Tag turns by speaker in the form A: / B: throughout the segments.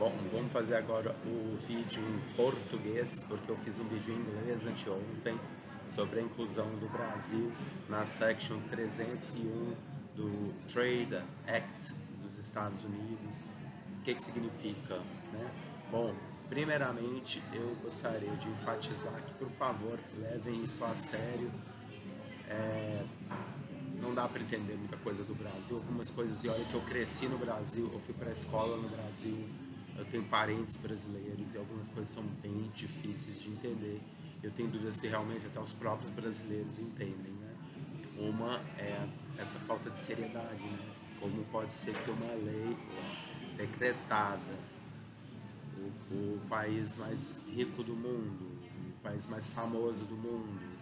A: Bom, vamos fazer agora o vídeo em português, porque eu fiz um vídeo em inglês anteontem sobre a inclusão do Brasil na Section 301 do Trade Act dos Estados Unidos. O que significa, né? Bom, primeiramente eu gostaria de enfatizar que, por favor, levem isso a sério. Não dá para entender muita coisa do Brasil, algumas coisas, e olha que eu cresci no Brasil, eu fui para a escola no Brasil, eu tenho parentes brasileiros e algumas coisas são bem difíceis de entender. Eu tenho dúvidas se realmente até os próprios brasileiros entendem, né? Uma é essa falta de seriedade, né? Como pode ser que uma lei decretada, o país mais rico do mundo, o país mais famoso do mundo,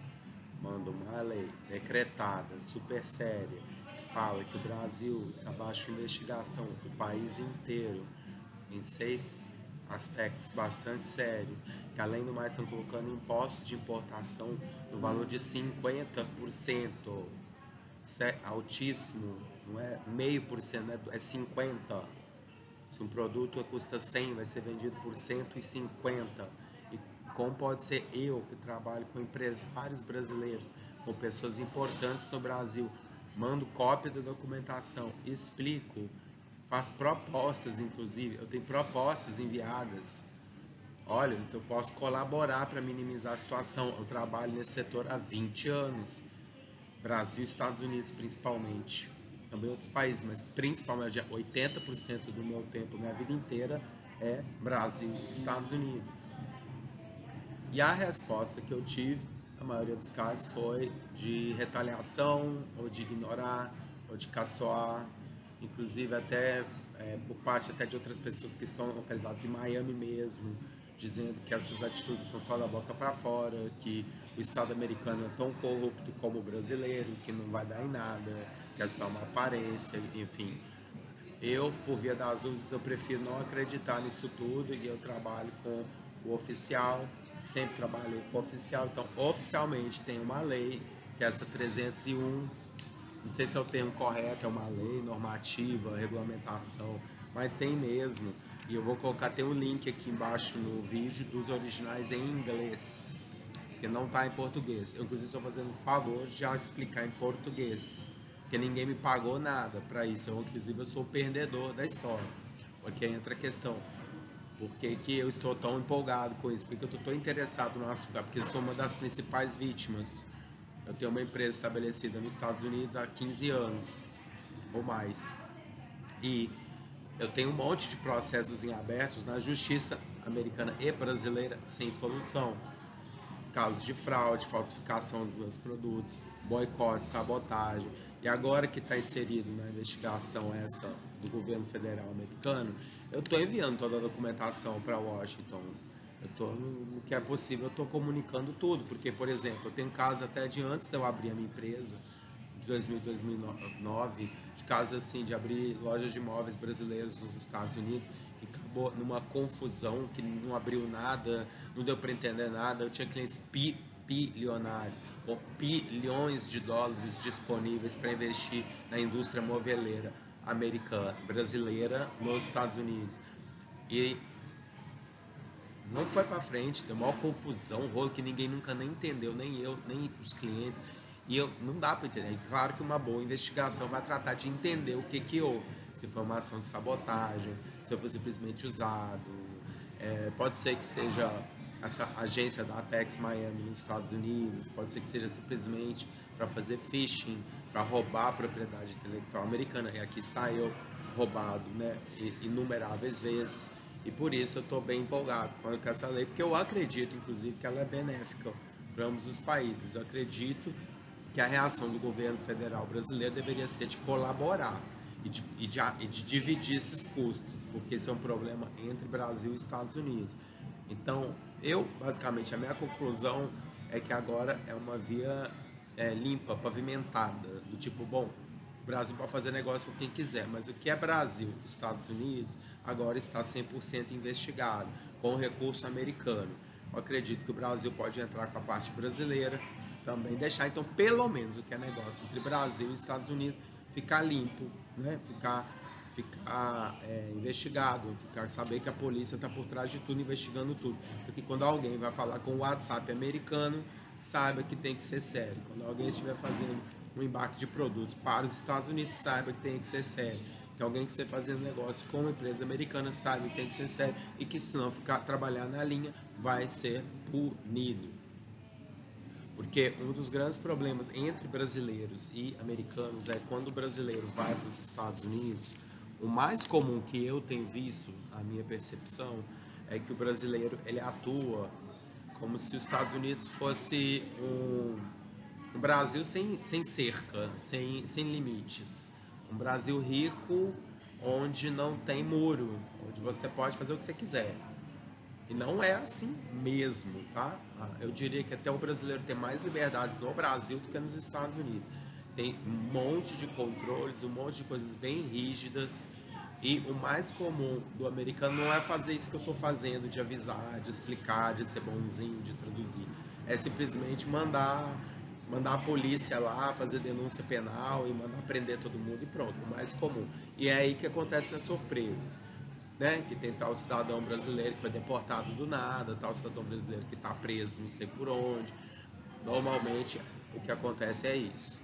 A: manda uma lei decretada, super séria, que fala que o Brasil está abaixo de investigação, o país inteiro, em 6 aspectos bastante sérios, que além do mais estão colocando impostos de importação no valor de 50%. Isso é altíssimo, não é meio por cento, é 50%. Se um produto custa 100, vai ser vendido por 150. E como pode ser eu, que trabalho com empresários brasileiros, com pessoas importantes no Brasil, mando cópia da documentação, explico, faço propostas, inclusive, eu tenho propostas enviadas. Olha, eu posso colaborar para minimizar a situação. Eu trabalho nesse setor há 20 anos. Brasil e Estados Unidos principalmente, também outros países, mas principalmente 80% do meu tempo, minha vida inteira é Brasil e Estados Unidos. E a resposta que eu tive, na maioria dos casos, foi de retaliação, ou de ignorar, ou de caçoar, inclusive até por parte até de outras pessoas que estão localizadas em Miami mesmo, dizendo que essas atitudes são só da boca para fora, que o Estado americano é tão corrupto como o brasileiro, que não vai dar em nada, que é só uma aparência, enfim. Eu, por via das dúvidas, eu prefiro não acreditar nisso tudo e eu trabalho com o oficial, sempre trabalhei com o oficial, então oficialmente tem uma lei, que é essa 301, não sei se é o termo correto, é uma lei normativa, regulamentação, mas tem mesmo, e eu vou colocar, tem um link aqui embaixo no vídeo dos originais em inglês, porque não está em português. Eu, inclusive, estou fazendo um favor de já explicar em português, porque ninguém me pagou nada para isso. Eu, inclusive, eu sou o perdedor da história, porque entra a questão, por que eu estou tão empolgado com isso? Porque eu estou tão interessado no assunto, porque eu sou uma das principais vítimas. Eu tenho uma empresa estabelecida nos Estados Unidos há 15 anos ou mais. E eu tenho um monte de processos em abertos na justiça americana e brasileira sem solução. Casos de fraude, falsificação dos meus produtos, boicote, sabotagem. E agora que está inserido na investigação essa do governo federal americano, eu estou enviando toda a documentação para Washington. Eu tô, no que é possível, eu estou comunicando tudo. Porque, por exemplo, eu tenho casos até de antes de eu abrir a minha empresa, de 2000, 2009, de casos assim, de abrir lojas de imóveis brasileiros nos Estados Unidos, e acabou numa confusão, que não abriu nada, não deu para entender nada. Eu tinha clientes bilionários, com bilhões de dólares disponíveis para investir na indústria moveleira americana, brasileira, nos Estados Unidos. E não foi para frente, deu maior confusão, um rolo que ninguém nunca nem entendeu, nem eu, nem os clientes. E eu, não dá para entender. E claro que uma boa investigação vai tratar de entender o que houve. Se foi uma ação de sabotagem, se foi simplesmente usado. Pode ser que seja essa agência da Apex Miami nos Estados Unidos, pode ser que seja simplesmente para fazer phishing, para roubar a propriedade intelectual americana. E aqui está eu roubado, né, inumeráveis vezes. E por isso eu estou bem empolgado com essa lei, porque eu acredito, inclusive, que ela é benéfica para ambos os países. Eu acredito que a reação do governo federal brasileiro deveria ser de colaborar e de dividir esses custos, porque esse é um problema entre Brasil e Estados Unidos. Então, basicamente, a minha conclusão é que agora é uma via limpa, pavimentada, do tipo, bom, o Brasil pode fazer negócio com quem quiser, mas o que é Brasil, Estados Unidos, agora está 100% investigado, com o recurso americano. Eu acredito que o Brasil pode entrar com a parte brasileira, também deixar, então, pelo menos o que é negócio entre Brasil e Estados Unidos ficar limpo, né? ficar investigado, saber que a polícia está por trás de tudo, investigando tudo. Porque quando alguém vai falar com o WhatsApp americano, saiba que tem que ser sério. Quando alguém estiver fazendo um embarque de produtos para os Estados Unidos, saiba que tem que ser sério. Que alguém que esteja fazendo negócio com uma empresa americana saiba que tem que ser sério e que se não trabalhar na linha, vai ser punido. Porque um dos grandes problemas entre brasileiros e americanos é quando o brasileiro vai para os Estados Unidos, o mais comum que eu tenho visto, a minha percepção, é que o brasileiro ele atua como se os Estados Unidos fosse um Brasil sem cerca, sem limites. Um Brasil rico onde não tem muro, onde você pode fazer o que você quiser. E não é assim mesmo, tá? Eu diria que até o brasileiro tem mais liberdades no Brasil do que nos Estados Unidos. Tem um monte de controles, um monte de coisas bem rígidas. E o mais comum do americano não é fazer isso que eu estou fazendo, de avisar, de explicar, de ser bonzinho, de traduzir. É simplesmente mandar a polícia lá, fazer denúncia penal e mandar prender todo mundo e pronto, o mais comum. E é aí que acontecem as surpresas. Né? Que tem tal cidadão brasileiro que foi deportado do nada, tal cidadão brasileiro que está preso não sei por onde. Normalmente o que acontece é isso.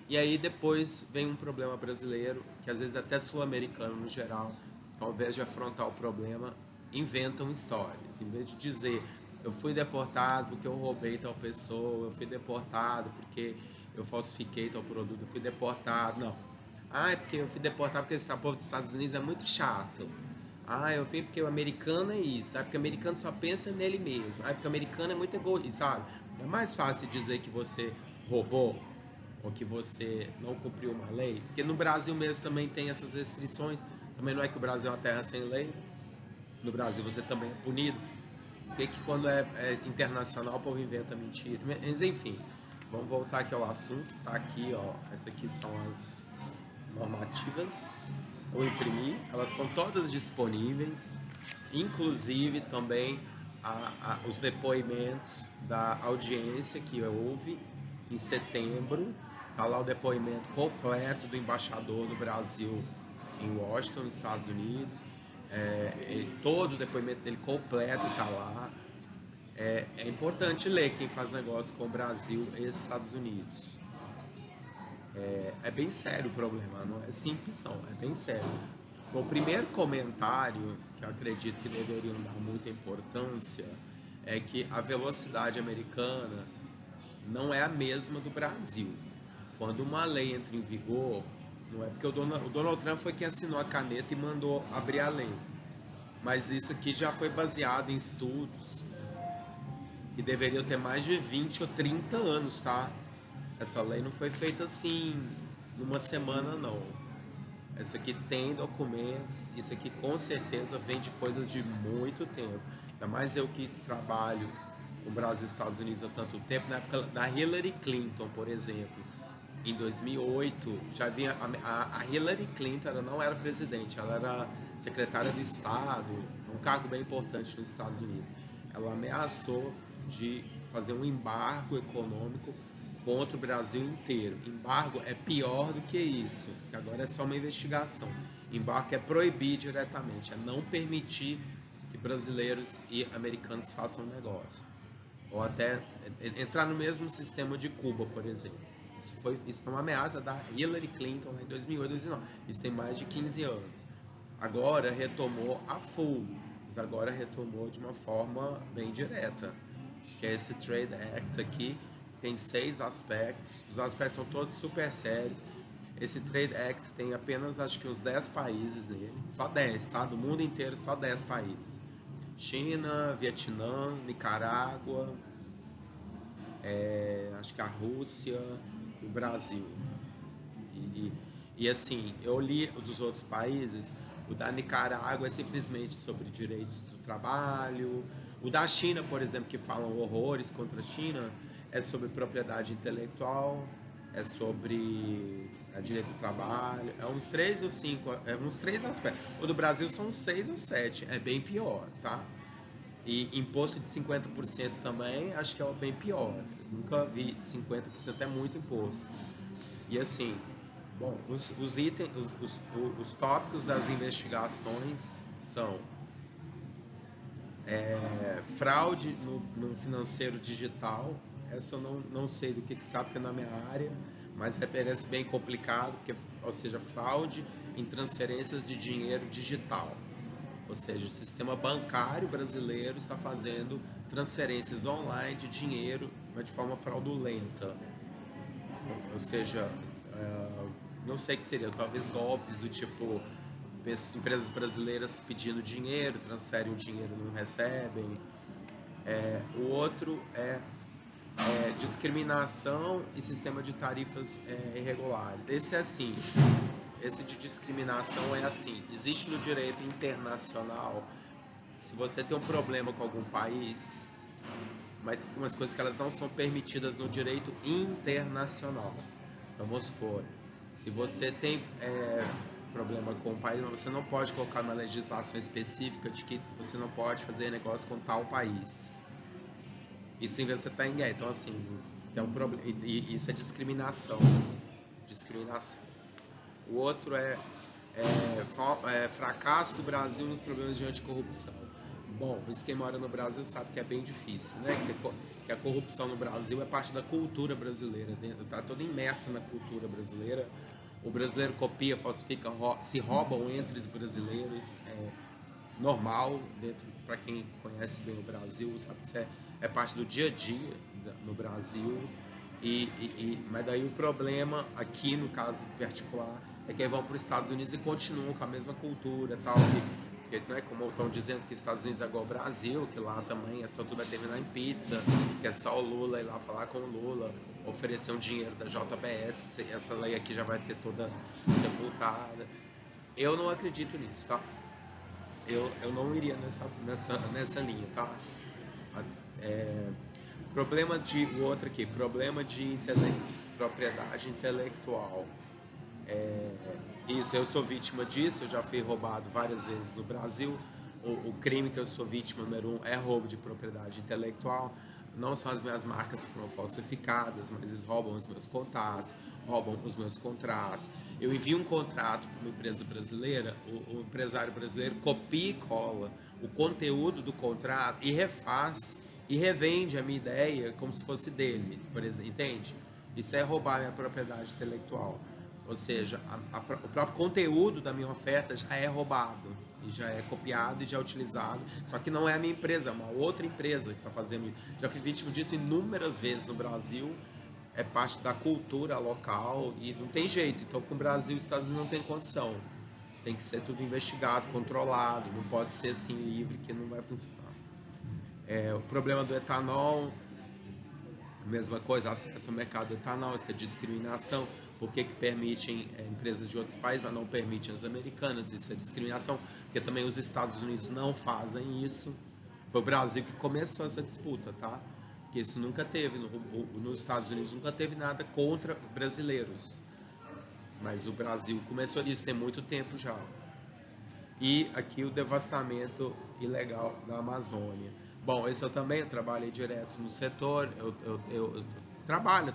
A: E aí depois vem um problema brasileiro, que às vezes até sul-americano no geral, ao invés de afrontar o problema, inventam histórias. Em vez de dizer, eu fui deportado porque eu roubei tal pessoa, eu fui deportado porque eu falsifiquei tal produto, eu fui deportado, não. É porque eu fui deportado porque esse povo dos Estados Unidos é muito chato. Eu vim porque o americano é isso, sabe? Porque o americano só pensa nele mesmo. Porque o americano é muito egoísta, sabe? É mais fácil dizer que você roubou ou que você não cumpriu uma lei. Porque no Brasil mesmo também tem essas restrições. Também não é que o Brasil é uma terra sem lei. No Brasil você também é punido. Porque que quando é internacional o povo inventa mentira. Mas enfim, vamos voltar aqui ao assunto. Tá aqui, ó. Essas aqui são as normativas. Eu imprimi, elas estão todas disponíveis, inclusive também os depoimentos da audiência que houve em setembro. Está lá o depoimento completo do embaixador do Brasil em Washington, nos Estados Unidos. Todo o depoimento dele completo está lá. É importante ler quem faz negócio com o Brasil e Estados Unidos. É bem sério o problema, não é simples não, é bem sério. Bom, o primeiro comentário, que eu acredito que deveriam dar muita importância, é que a velocidade americana não é a mesma do Brasil. Quando uma lei entra em vigor, não é porque o Donald Trump foi quem assinou a caneta e mandou abrir a lei. Mas isso aqui já foi baseado em estudos que deveriam ter mais de 20 ou 30 anos, tá? Essa lei não foi feita assim, numa semana, não. Essa aqui tem documentos, isso aqui com certeza vem de coisas de muito tempo. Ainda mais eu que trabalho no Brasil e Estados Unidos há tanto tempo, na época da Hillary Clinton, por exemplo. Em 2008, já vinha a Hillary Clinton, ela não era presidente, ela era secretária de Estado, um cargo bem importante nos Estados Unidos. Ela ameaçou de fazer um embargo econômico contra o Brasil inteiro. Embargo é pior do que isso, que agora é só uma investigação. Embargo é proibir diretamente, é não permitir que brasileiros e americanos façam negócio. Ou até entrar no mesmo sistema de Cuba, por exemplo. Isso foi uma ameaça da Hillary Clinton em 2008, 2009. Isso tem mais de 15 anos. Agora retomou a full, mas agora retomou de uma forma bem direta, que é esse Trade Act aqui. Tem 6 aspectos, os aspectos são todos super sérios. Esse Trade Act tem apenas, acho que uns 10 países nele, só 10, tá? Do mundo inteiro, só 10 países. China, Vietnã, Nicarágua, acho que a Rússia, o Brasil. E assim, eu li o dos outros países, o da Nicarágua é simplesmente sobre direitos do trabalho. O da China, por exemplo, que falam horrores contra a China, é sobre propriedade intelectual, é sobre direito do trabalho, é uns 3 ou 5, uns 3 aspectos. O do Brasil são 6 ou 7, é bem pior, tá? E imposto de 50% também, acho que é bem pior. Nunca vi 50%, é muito imposto. E assim, Bom, os itens, os tópicos das investigações são fraude no financeiro digital. Essa eu não sei do que se está, porque é na minha área, mas parece bem complicado, porque, ou seja, fraude em transferências de dinheiro digital. Ou seja, o sistema bancário brasileiro está fazendo transferências online de dinheiro, mas de forma fraudulenta. Ou seja, não sei o que seria, talvez golpes do tipo empresas brasileiras pedindo dinheiro, transferem o dinheiro, não recebem. O outro é discriminação e sistema de tarifas irregulares. Esse é assim, esse de discriminação é assim, existe no direito internacional, se você tem um problema com algum país, mas tem algumas coisas que elas não são permitidas no direito internacional. Então vamos supor, se você tem problema com o país, mas você não pode colocar uma legislação específica de que você não pode fazer negócio com tal país. Isso em vez de você estar em guerra. Então assim, tem um problema. E isso é discriminação. Discriminação. O outro é fracasso do Brasil nos problemas de anticorrupção. Bom, isso quem mora no Brasil sabe que é bem difícil, né? Que a corrupção no Brasil é parte da cultura brasileira, está toda imersa na cultura brasileira. O brasileiro copia, falsifica, se roubam entre os brasileiros, é normal, para quem conhece bem o Brasil, sabe que isso é parte do dia a dia no Brasil. Mas daí o problema aqui, no caso particular, é que eles vão para os Estados Unidos e continuam com a mesma cultura, tal, que não é como estão dizendo que os Estados Unidos é igual ao Brasil, que lá também é só tudo vai terminar em pizza, que é só o Lula ir lá falar com o Lula, oferecer um dinheiro da JBS, essa lei aqui já vai ser toda sepultada. Eu não acredito nisso, tá? Eu não iria nessa linha, tá? Problema de o outro aqui, problema de propriedade intelectual. Isso, eu sou vítima disso, eu já fui roubado várias vezes no Brasil. O crime que eu sou vítima número 1 é roubo de propriedade intelectual. Não são as minhas marcas que foram falsificadas, mas eles roubam os meus contatos, roubam os meus contratos. Eu envio um contrato para uma empresa brasileira, o empresário brasileiro copia e cola o conteúdo do contrato e refaz e revende a minha ideia como se fosse dele, por exemplo, entende? Isso é roubar a minha propriedade intelectual. Ou seja, o próprio conteúdo da minha oferta já é roubado, e já é copiado e já é utilizado. Só que não é a minha empresa, é uma outra empresa que está fazendo isso. Já fui vítima disso inúmeras vezes no Brasil, é parte da cultura local e não tem jeito. Então, com o Brasil e os Estados Unidos não tem condição. Tem que ser tudo investigado, controlado, não pode ser assim livre que não vai funcionar. O problema do etanol, mesma coisa, acesso ao mercado do etanol, isso é discriminação. Por que permitem empresas de outros países, mas não permitem as americanas? Isso é discriminação, porque também os Estados Unidos não fazem isso. Foi o Brasil que começou essa disputa, tá? Porque isso nunca teve, nos Estados Unidos nunca teve nada contra brasileiros. Mas o Brasil começou isso tem muito tempo já. E aqui o devastamento ilegal da Amazônia. Bom, esse eu também trabalhei direto no setor, eu trabalho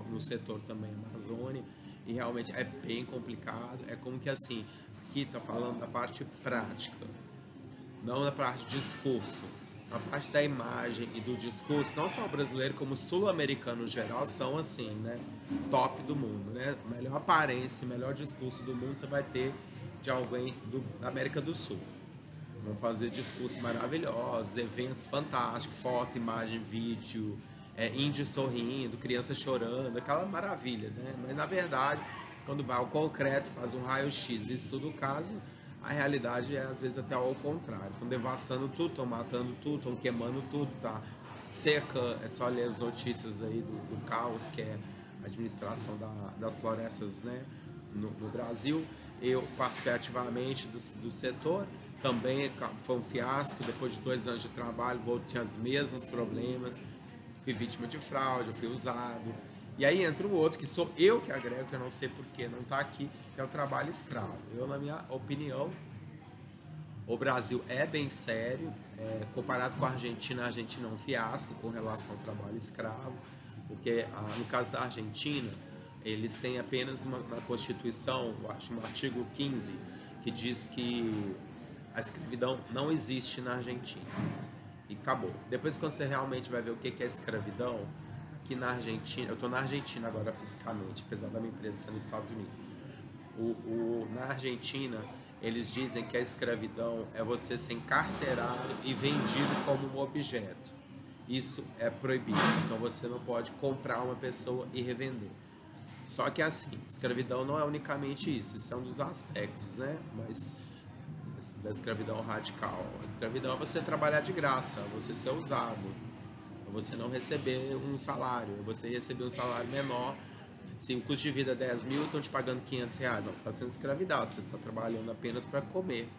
A: no setor também Amazônia, e realmente é bem complicado. É como que assim, aqui está falando da parte prática, não da parte de discurso. A parte da imagem e do discurso, não só o brasileiro, como o sul-americano no geral, são assim, né? Top do mundo, né? Melhor aparência, melhor discurso do mundo você vai ter de alguém da América do Sul. Vão fazer discursos maravilhosos, eventos fantásticos, foto, imagem, vídeo, índio sorrindo, criança chorando, aquela maravilha, né? Mas na verdade, quando vai ao concreto, faz um raio-x, estuda o caso, a realidade é às vezes até ao contrário. Estão devastando tudo, estão matando tudo, estão queimando tudo, tá seca. É só ler as notícias aí do caos que é a administração das florestas, né, no Brasil. Eu participei ativamente do setor, também foi um fiasco. Depois de 2 anos de trabalho, tinha os mesmos problemas, fui vítima de fraude, eu fui usado. E aí entra o outro, que sou eu que agrego, que eu não sei porquê, não está aqui, que é o trabalho escravo. Eu, na minha opinião, o Brasil é bem sério, comparado com a Argentina é um fiasco com relação ao trabalho escravo, porque no caso da Argentina, Eles têm apenas na Constituição, eu acho, no artigo 15, que diz que a escravidão não existe na Argentina. E acabou. Depois, quando você realmente vai ver o que é escravidão, aqui na Argentina, eu estou na Argentina agora fisicamente, apesar da minha empresa ser nos Estados Unidos. Na Argentina, eles dizem que a escravidão é você ser encarcerado e vendido como um objeto. Isso é proibido. Então você não pode comprar uma pessoa e revender. Só que assim, escravidão não é unicamente isso. Isso é um dos aspectos, né? Mas da escravidão radical. A escravidão é você trabalhar de graça, você ser usado, é você não receber um salário, é você receber um salário menor. Se o custo de vida é 10 mil, estão te pagando 500 reais. Não, você está sendo escravizado, você está trabalhando apenas para comer.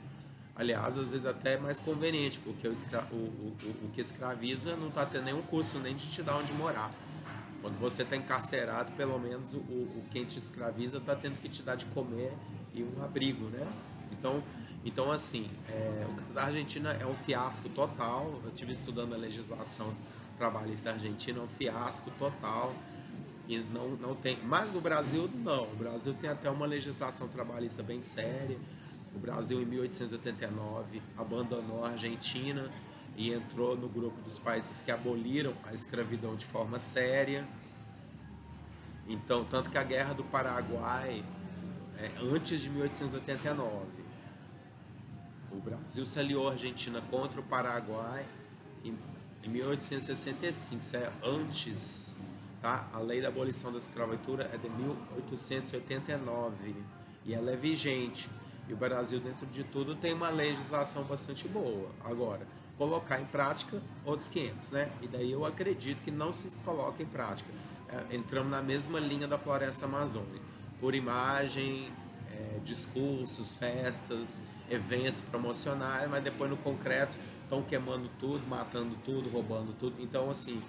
A: Aliás, às vezes até é mais conveniente, porque o que escraviza não está tendo nenhum custo nem de te dar onde morar. Quando você está encarcerado, pelo menos quem te escraviza está tendo que te dar de comer e um abrigo, né? Então assim, o caso da Argentina é um fiasco total. Eu estive estudando a legislação trabalhista argentina, é um fiasco total. E não tem. Mas no Brasil, não. O Brasil tem até uma legislação trabalhista bem séria. O Brasil, em 1889, abandonou a Argentina e entrou no grupo dos países que aboliram a escravidão de forma séria. Então, tanto que a Guerra do Paraguai é antes de 1889. O Brasil se aliou à Argentina contra o Paraguai em 1865. Isso é antes, tá? A lei da abolição da escravatura é de 1889 e ela é vigente. E o Brasil, dentro de tudo, tem uma legislação bastante boa. Agora, colocar em prática, outros 500, né? E daí eu acredito que não se coloca em prática. Entramos na mesma linha da floresta amazônica. Por imagem, discursos, festas, eventos promocionais, mas depois no concreto estão queimando tudo, matando tudo, roubando tudo. Então, assim,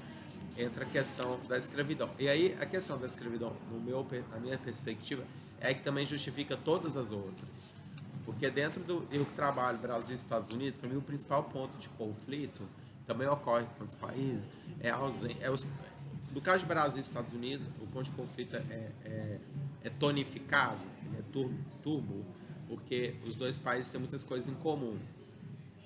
A: entra a questão da escravidão. E aí, a questão da escravidão, na minha perspectiva, é que também justifica todas as outras. Porque dentro do eu que trabalho Brasil e Estados Unidos, para mim o principal ponto de conflito também ocorre com outros países é a ausência. No caso de Brasil e Estados Unidos, o ponto de conflito é tonificado, ele é turbo, porque os dois países têm muitas coisas em comum.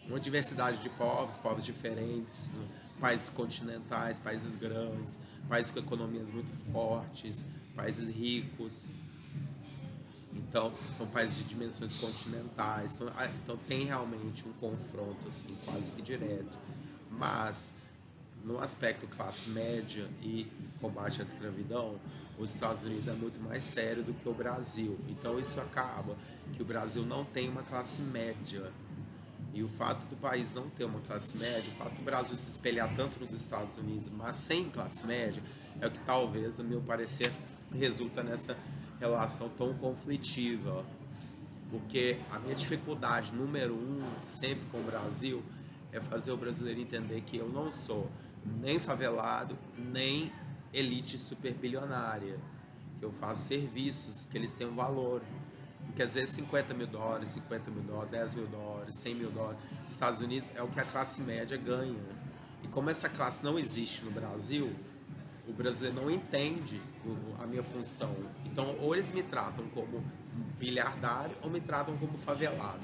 A: Uma diversidade de povos diferentes, países continentais, países grandes, países com economias muito fortes, países ricos. Então, são países de dimensões continentais. Então tem realmente um confronto assim, quase que direto. Mas, no aspecto classe média e combate à escravidão, os Estados Unidos é muito mais sério do que o Brasil. Então, isso acaba que o Brasil não tem uma classe média. E o fato do país não ter uma classe média, o fato do Brasil se espelhar tanto nos Estados Unidos, mas sem classe média, é o que talvez, no meu parecer, resulta nessa relação tão conflitiva. Porque a minha dificuldade número 1, sempre com o Brasil, é fazer o brasileiro entender que eu não sou nem favelado, nem elite superbilionária. Que eu faço serviços, que eles têm um valor. Porque às vezes 50 mil dólares, 50 mil dólares, 10 mil dólares, 100 mil dólares, nos Estados Unidos é o que a classe média ganha. E como essa classe não existe no Brasil, o brasileiro não entende a minha função. Então, ou eles me tratam como bilhardário ou me tratam como favelado.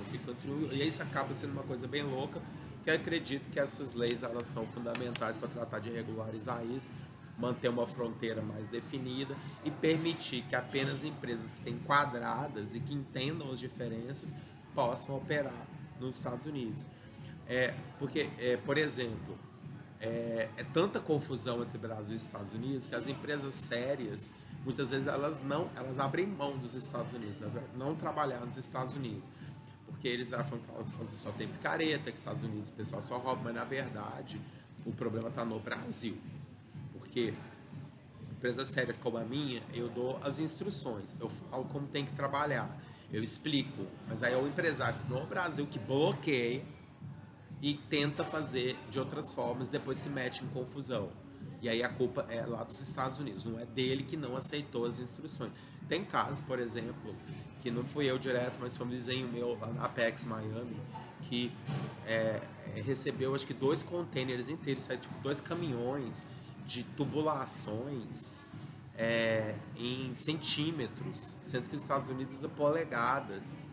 A: E isso acaba sendo uma coisa bem louca, que eu acredito que essas leis elas são fundamentais para tratar de regularizar isso, manter uma fronteira mais definida e permitir que apenas empresas que estejam enquadradas e que entendam as diferenças possam operar nos Estados Unidos. Porque, por exemplo, é tanta confusão entre Brasil e Estados Unidos que as empresas sérias, muitas vezes elas abrem mão dos Estados Unidos, não trabalhar nos Estados Unidos, porque eles acham que os Estados Unidos só tem picareta, que os Estados Unidos o pessoal só rouba, mas na verdade o problema está no Brasil, porque empresas sérias como a minha, eu dou as instruções, eu falo como tem que trabalhar, eu explico, mas aí é o empresário no Brasil que bloqueia e tenta fazer de outras formas, depois se mete em confusão. E aí a culpa é lá dos Estados Unidos, não é dele que não aceitou as instruções. Tem casos, por exemplo, que não fui eu direto, mas foi um vizinho meu lá na Apex Miami, que recebeu acho que 2 containers inteiros, tipo 2 caminhões de tubulações em centímetros, sendo que os Estados Unidos usa polegadas.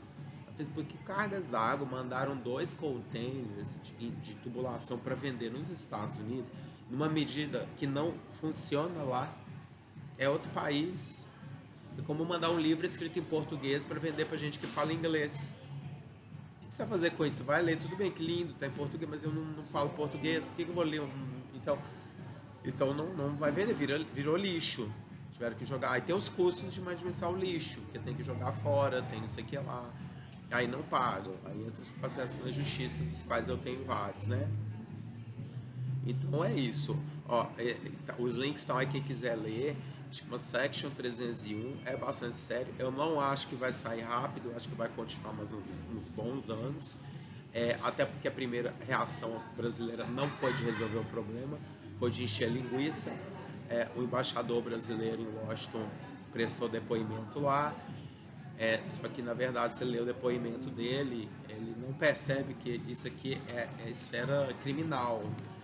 A: Porque cargas d'água mandaram 2 containers de tubulação para vender nos Estados Unidos, numa medida que não funciona lá. É outro país. É como mandar um livro escrito em português para vender para gente que fala inglês. O que você vai fazer com isso? Vai ler, tudo bem, que lindo, tá em português, mas eu não falo português, por que eu vou ler? Então não vai vender, virou lixo. Tiveram que jogar. Aí tem os custos de administrar o lixo, que tem que jogar fora, tem não sei o que lá. Aí não pagam. Aí entra os processos na justiça, dos quais eu tenho vários, né? Então é isso. Ó, os links estão aí, quem quiser ler. Acho que uma Section 301 é bastante sério. Eu não acho que vai sair rápido, acho que vai continuar mais uns bons anos. Até porque a primeira reação brasileira não foi de resolver o problema, foi de encher linguiça. O embaixador brasileiro em Washington prestou depoimento lá. Só que na verdade, você lê o depoimento dele, ele não percebe que isso aqui é esfera criminal.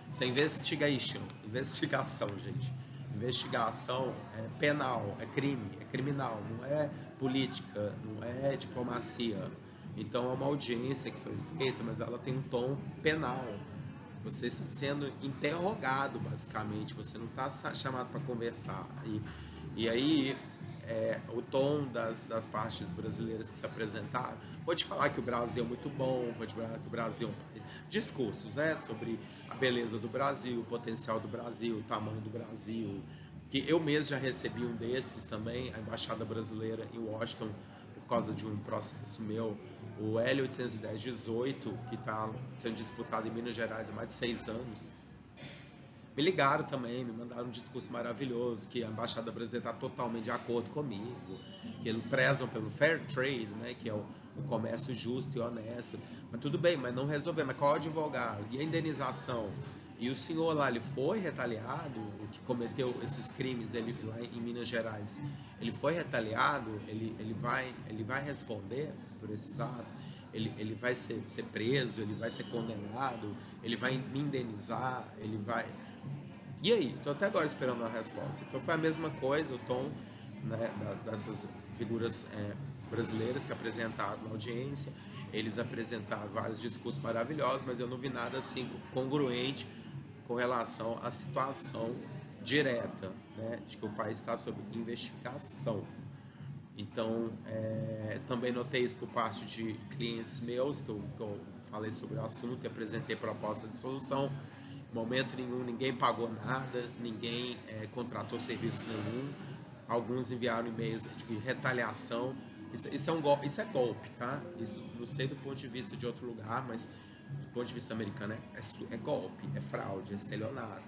A: Isso é investigação, gente. Investigação é penal, é crime, é criminal, não é política, não é diplomacia. Então é uma audiência que foi feita, mas ela tem um tom penal. Você está sendo interrogado, basicamente. Você não está chamado para conversar. E aí, o tom das partes brasileiras que se apresentaram, vou te falar que o Brasil é muito bom, vou te falar que o Brasil é um país. Discursos, né? Sobre a beleza do Brasil, o potencial do Brasil, o tamanho do Brasil. Que eu mesmo já recebi um desses também, a Embaixada Brasileira em Washington, por causa de um processo meu, o L810-18, que está sendo disputado em Minas Gerais há mais de 6 anos. Me ligaram também, me mandaram um discurso maravilhoso, que a Embaixada Brasileira está totalmente de acordo comigo, que eles prezam pelo fair trade, né, que é o comércio justo e honesto. Mas tudo bem, mas não resolveu. Mas qual é o advogado? E a indenização? E o senhor lá, ele foi retaliado, o que cometeu esses crimes ele, lá em Minas Gerais, ele foi retaliado, ele vai responder por esses atos, ele vai ser preso, ele vai ser condenado, ele vai me indenizar, ele vai... E aí? Estou até agora esperando a resposta. Então foi a mesma coisa, o tom, né, dessas figuras brasileiras se apresentaram na audiência. Eles apresentaram vários discursos maravilhosos, mas eu não vi nada assim congruente com relação à situação direta, né, de que o país está sob investigação. Então, também notei isso por parte de clientes meus, que eu falei sobre o assunto e apresentei proposta de solução. Em momento nenhum, ninguém pagou nada, ninguém contratou serviço nenhum. Alguns enviaram e-mails de retaliação. Isso é golpe, tá? Isso não sei do ponto de vista de outro lugar, mas do ponto de vista americano é golpe, é fraude, é estelionato.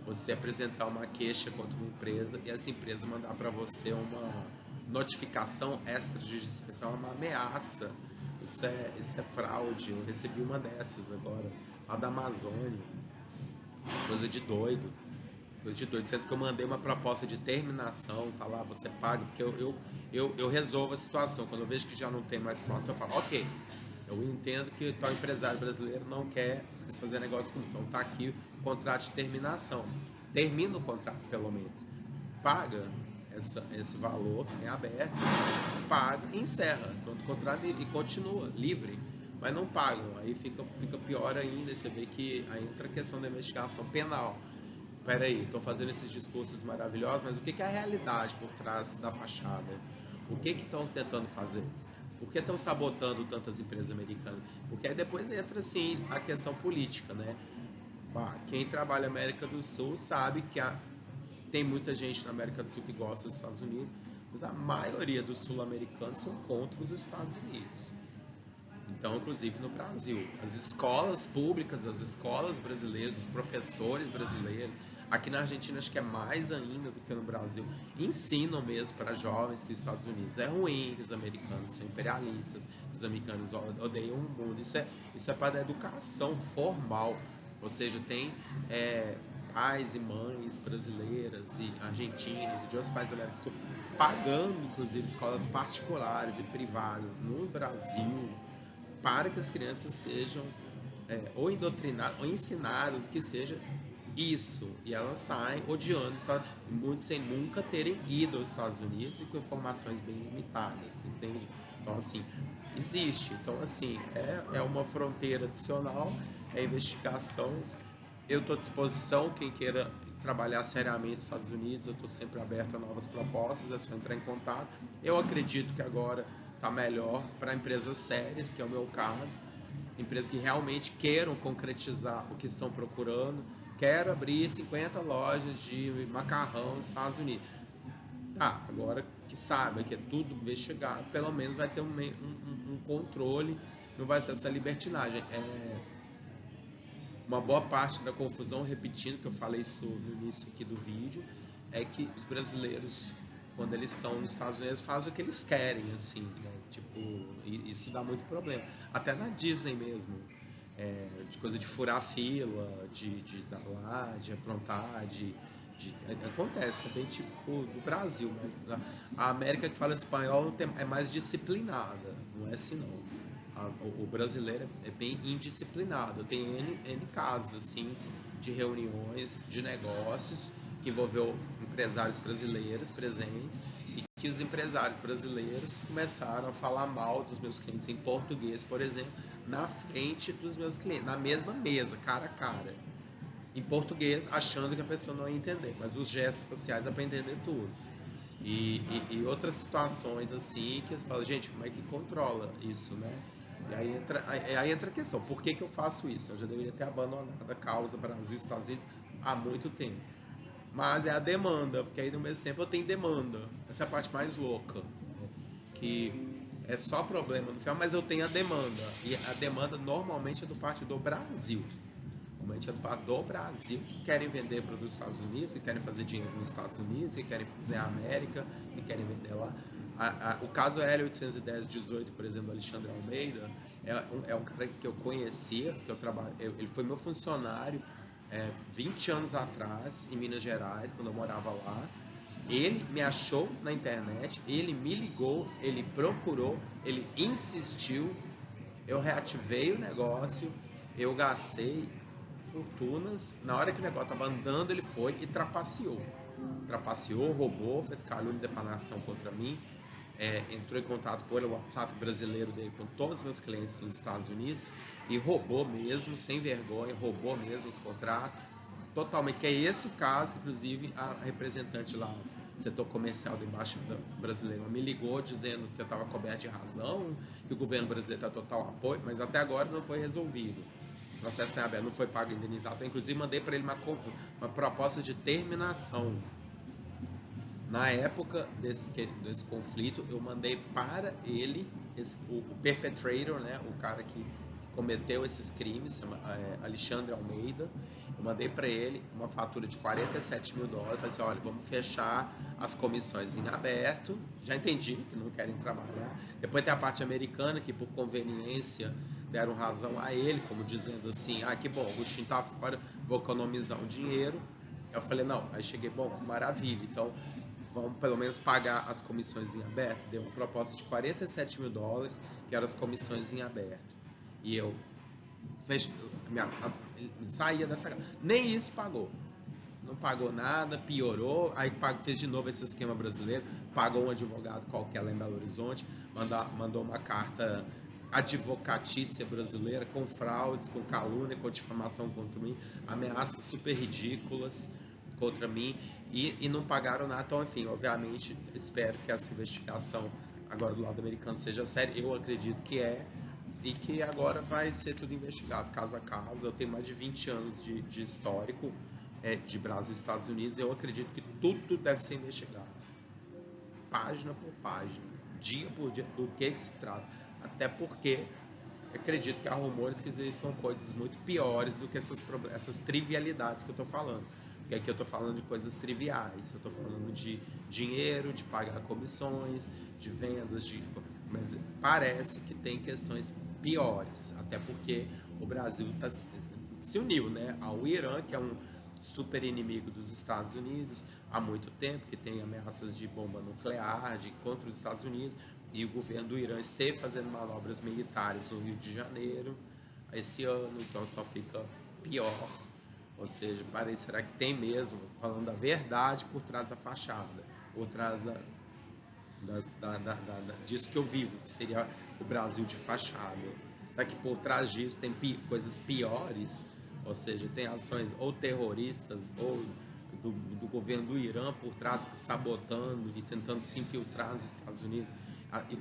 A: Você apresentar uma queixa contra uma empresa e essa empresa mandar para você uma notificação extrajudicial, isso é uma ameaça, isso é fraude. Eu recebi uma dessas agora, lá da Amazônia, coisa de doido, sendo que eu mandei uma proposta de terminação, tá lá, você paga, porque eu resolvo a situação. Quando eu vejo que já não tem mais situação, eu falo, ok, eu entendo que tal empresário brasileiro não quer mais fazer negócio comigo, então tá aqui o contrato de terminação. Termina o contrato, pelo menos. Paga esse valor, é aberto, paga e encerra o contrato e continua livre. Mas não pagam, aí fica pior ainda. Você vê que aí entra a questão da investigação penal. Peraí, estão fazendo esses discursos maravilhosos, mas o que é a realidade por trás da fachada? O que estão tentando fazer? Por que estão sabotando tantas empresas americanas? Porque aí depois entra, assim, a questão política, né? Quem trabalha na América do Sul sabe que tem muita gente na América do Sul que gosta dos Estados Unidos, mas a maioria dos sul-americanos são contra os Estados Unidos. Então, inclusive no Brasil, as escolas públicas, as escolas brasileiras, os professores brasileiros, aqui na Argentina acho que é mais ainda do que no Brasil, ensinam mesmo para jovens que os Estados Unidos é ruim, que os americanos são imperialistas, que os americanos odeiam o mundo. Isso é para a educação formal, ou seja, tem pais e mães brasileiras e argentinas e de outros países da América do Sul pagando, inclusive, escolas particulares e privadas no Brasil para que as crianças sejam ou doutrinadas ou ensinadas, o que seja, Isso, e elas saem odiando os Estados Unidos, muitos sem nunca terem ido aos Estados Unidos e com informações bem limitadas, entende? Então, assim, existe. Então, assim, é uma fronteira adicional, é investigação. Eu estou à disposição, quem queira trabalhar seriamente nos Estados Unidos, eu estou sempre aberto a novas propostas, é só entrar em contato. Eu acredito que agora está melhor para empresas sérias, que é o meu caso, empresas que realmente queiram concretizar o que estão procurando. Quero abrir 50 lojas de macarrão nos Estados Unidos. Tá, agora que sabe que é tudo investigado, pelo menos vai ter um controle, não vai ser essa libertinagem. Uma boa parte da confusão, repetindo que eu falei isso no início aqui do vídeo, é que os brasileiros, quando eles estão nos Estados Unidos, fazem o que eles querem, assim, né? Tipo, isso dá muito problema. Até na Disney mesmo, de coisa de furar fila, de dar lá, de aprontar, acontece, é bem típico do Brasil, mas a América que fala espanhol é mais disciplinada, não é assim não. O brasileiro é bem indisciplinado. Tem N casos assim de reuniões, de negócios que envolveu empresários brasileiros presentes e que os empresários brasileiros começaram a falar mal dos meus clientes em português, por exemplo, na frente dos meus clientes, na mesma mesa, cara a cara, em português, achando que a pessoa não ia entender, mas os gestos faciais é para entender tudo. E outras situações assim que você fala, gente, como é que controla isso, né? E aí entra a questão, por que eu faço isso? Eu já deveria ter abandonado a causa Brasil e Estados Unidos há muito tempo. Mas é a demanda, porque aí no mesmo tempo eu tenho demanda. Essa é a parte mais louca, né? Que é só problema no final, mas eu tenho a demanda. E a demanda normalmente é do parte do Brasil. Normalmente é do parte do Brasil que querem vender para os Estados Unidos, que querem fazer dinheiro nos Estados Unidos, que querem fazer a América, que querem vender lá. O caso L810-18, por exemplo, do Alexandre Almeida, é um cara que eu conhecia, que eu trabalho, ele foi meu funcionário 20 anos atrás, em Minas Gerais, quando eu morava lá. Ele me achou na internet, ele me ligou, ele procurou, ele insistiu, eu reativei o negócio, eu gastei fortunas. Na hora que o negócio estava andando, ele foi e trapaceou. Trapaceou, roubou, fez calúnia e defamação contra mim. Entrou em contato pelo WhatsApp brasileiro dele com todos os meus clientes nos Estados Unidos e roubou mesmo, sem vergonha, roubou mesmo os contratos. Totalmente, que é esse o caso, inclusive a representante lá do setor comercial da Embaixada Brasileira me ligou dizendo que eu estava coberto de razão, que o governo brasileiro está total apoio, mas até agora não foi resolvido. O processo está aberto, não foi pago indenização. Inclusive, mandei para ele uma proposta de terminação. Na época desse conflito, eu mandei para ele, o perpetrator, né, o cara que cometeu esses crimes, chama Alexandre Almeida. Eu mandei para ele uma fatura de $47 mil. Falei assim: olha, vamos fechar as comissões em aberto. Já entendi que não querem trabalhar. Depois tem a parte americana, que por conveniência deram razão a ele, como dizendo assim: ah, que bom, o Agostinho tá fora, vou economizar um dinheiro. Eu falei: não. Aí cheguei: bom, maravilha, então vamos pelo menos pagar as comissões em aberto. Deu uma proposta de $47 mil, que eram as comissões em aberto. E eu saía dessa casa. Nem isso pagou. Não pagou nada, piorou. Aí fez de novo esse esquema brasileiro. Pagou um advogado qualquer lá em Belo Horizonte. Mandou uma carta advocatícia brasileira com fraudes, com calúnia, com difamação contra mim. Ameaças super ridículas contra mim. E não pagaram nada. Então, enfim, obviamente, espero que essa investigação agora do lado americano seja séria. Eu acredito que é. E que agora vai ser tudo investigado, caso a caso. Eu tenho mais de 20 anos de histórico de Brasil e Estados Unidos. Eu acredito que tudo deve ser investigado, página por página, dia por dia, do que se trata. Até porque acredito que há rumores que existem coisas muito piores do que essas trivialidades que eu estou falando. Porque aqui eu estou falando de coisas triviais, eu estou falando de dinheiro, de pagar comissões, de vendas, mas parece que tem questões piores, até porque o Brasil se uniu, né, ao Irã, que é um super inimigo dos Estados Unidos há muito tempo, que tem ameaças de bomba nuclear contra os Estados Unidos, e o governo do Irã esteve fazendo manobras militares no Rio de Janeiro esse ano, então só fica pior. Ou seja, será que tem mesmo, falando a verdade por trás da fachada, por trás disso que eu vivo, que seria o Brasil de fachada. Será que por trás disso tem coisas piores? Ou seja, tem ações ou terroristas ou do governo do Irã por trás sabotando e tentando se infiltrar nos Estados Unidos,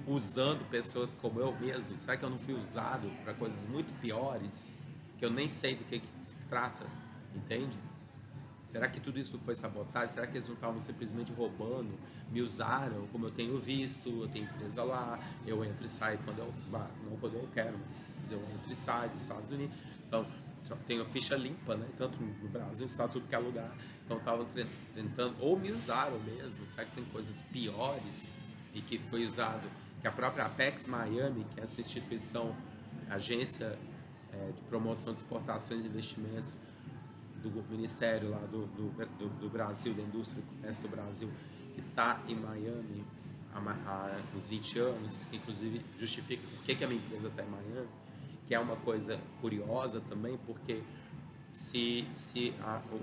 A: usando pessoas como eu mesmo? Será que eu não fui usado para coisas muito piores que eu nem sei do que se trata? Entende? Será que tudo isso foi sabotagem? Será que eles não estavam simplesmente roubando? Me usaram, como eu tenho visto, eu tenho empresa lá, eu entro e saio quando eu... Não quando eu quero, mas eu entro e saio dos Estados Unidos. Então, tenho ficha limpa, né? Tanto no Brasil, está tudo que é lugar. Então, estavam tentando... Ou me usaram mesmo. Será que tem coisas piores? E que foi usado... Que a própria Apex Miami, que é essa instituição, agência de promoção de exportações e investimentos do Ministério lá do Brasil, da Indústria e Comércio do Brasil, que está em Miami há uns 20 anos, que inclusive justifica por que a minha empresa está em Miami, que é uma coisa curiosa também, porque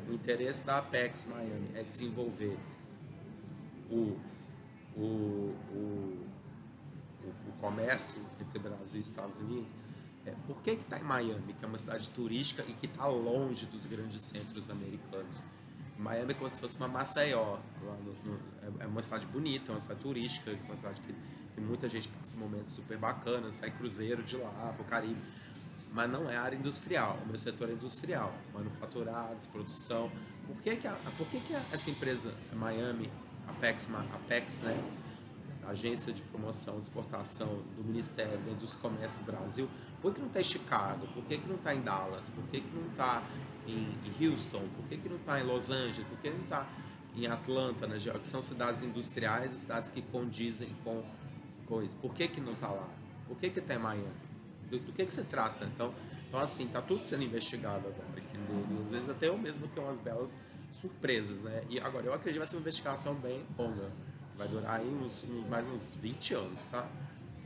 A: o interesse da Apex Miami é desenvolver o, o, o, o comércio entre Brasil e Estados Unidos, por que está em Miami, que é uma cidade turística e que está longe dos grandes centros americanos? Miami é como se fosse uma Maceió, é uma cidade bonita, é uma cidade turística, é uma cidade que muita gente passa momentos super bacanas, sai cruzeiro de lá para o Caribe, mas não é área industrial. O meu setor é industrial, manufaturados, produção. Por que essa empresa Miami, Apex, né? Agência de Promoção e Exportação do Ministério da Indústria e Comércio do Brasil, por que não está em Chicago? Por que não está em Dallas? Por que não está em Houston? Por que não está em Los Angeles? Por que não está em Atlanta, né, que são cidades industriais e cidades que condizem com isso? Por que não está lá? Por que está em Miami? Do que se trata? Então assim, está tudo sendo investigado agora. E às vezes até eu mesmo tenho umas belas surpresas, né? E agora, eu acredito que vai ser uma investigação bem longa. Vai durar aí mais uns 20 anos, tá?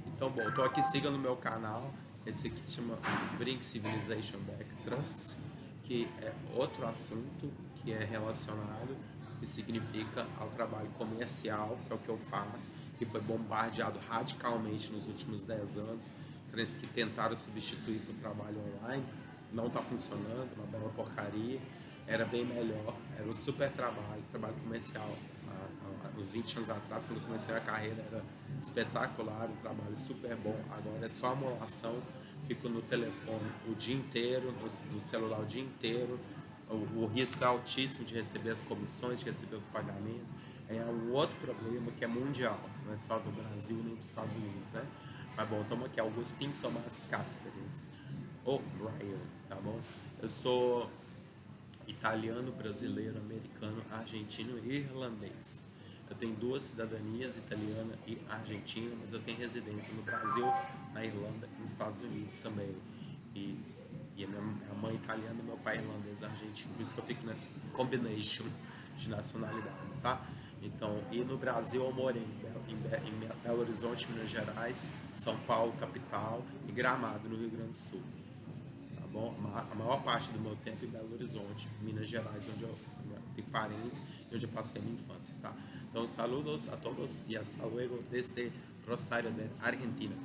A: Então, bom, eu tô aqui, siga no meu canal. Esse aqui se chama Bring Civilization Back Trusts, que é outro assunto que é relacionado, que significa ao trabalho comercial, que é o que eu faço, que foi bombardeado radicalmente nos últimos 10 anos, que tentaram substituir por trabalho online. Não está funcionando, uma bela porcaria. Era bem melhor, era um super trabalho comercial. Uns 20 anos atrás, quando eu comecei a carreira, era espetacular, um trabalho super bom. Agora é só amolação, fico no telefone o dia inteiro, no celular o dia inteiro. O risco é altíssimo de receber as comissões, de receber os pagamentos. É um outro problema que é mundial, não é só do Brasil nem dos Estados Unidos, né? Mas bom, estamos aqui, Augustinho Tomás Cáceres, O'Brien, tá bom? Eu sou italiano, brasileiro, americano, argentino e irlandês. Eu tenho duas cidadanias, italiana e argentina, mas eu tenho residência no Brasil, na Irlanda e nos Estados Unidos também. E a minha mãe italiana e meu pai irlandês e argentino. Por isso que eu fico nessa combination de nacionalidades, tá? Então, e no Brasil eu morei em Belo Horizonte, Minas Gerais, São Paulo, capital, e Gramado, no Rio Grande do Sul. Tá bom? A maior parte do meu tempo em Belo Horizonte, Minas Gerais, onde eu tenho parentes e onde eu passei a minha infância, tá? Então, saludos a todos e hasta luego desde Rosario de Argentina.